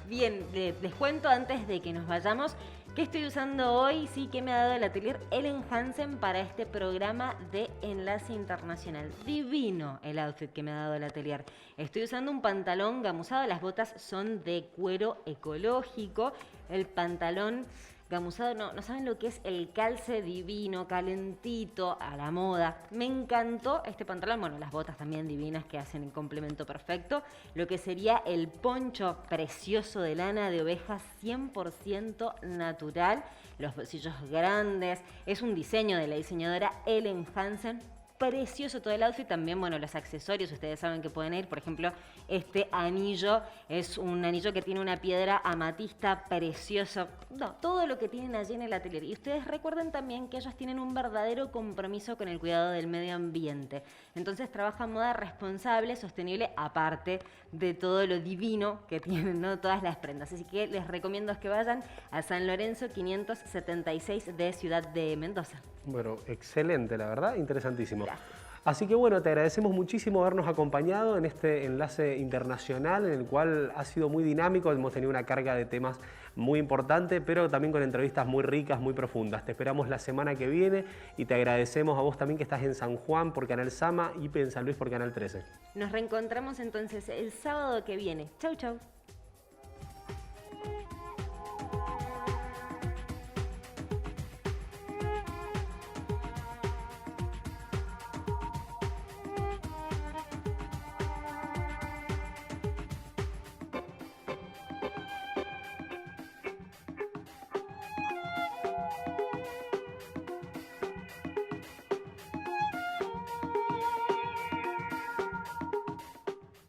Bien, les cuento antes de que nos vayamos que estoy usando hoy, sí, que me ha dado el atelier Ellen Hansen para este programa de Enlace Internacional. Divino el outfit que me ha dado el atelier. Estoy usando un pantalón gamuzado, las botas son de cuero ecológico, el pantalón gamuzado, no saben lo que es el calce divino, calentito, a la moda. Me encantó este pantalón, bueno, las botas también divinas que hacen el complemento perfecto. Lo que sería el poncho precioso de lana de oveja 100% natural, los bolsillos grandes, es un diseño de la diseñadora Ellen Hansen. Precioso todo el outfit, también, bueno, los accesorios, ustedes saben que pueden ir, por ejemplo, este anillo es un anillo que tiene una piedra amatista precioso. No, todo lo que tienen allí en el atelier. Y ustedes recuerden también que ellos tienen un verdadero compromiso con el cuidado del medio ambiente. Entonces trabajan moda responsable, sostenible, aparte de todo lo divino que tienen, ¿no? Todas las prendas. Así que les recomiendo que vayan a San Lorenzo 576 de Ciudad de Mendoza. Bueno, excelente, la verdad, interesantísimo. Gracias. Así que bueno, te agradecemos muchísimo habernos acompañado en este enlace internacional en el cual ha sido muy dinámico, hemos tenido una carga de temas muy importante, pero también con entrevistas muy ricas, muy profundas. Te esperamos la semana que viene y te agradecemos a vos también que estás en San Juan por Canal Sama y en San Luis por Canal 13. Nos reencontramos entonces el sábado que viene. Chau, chau.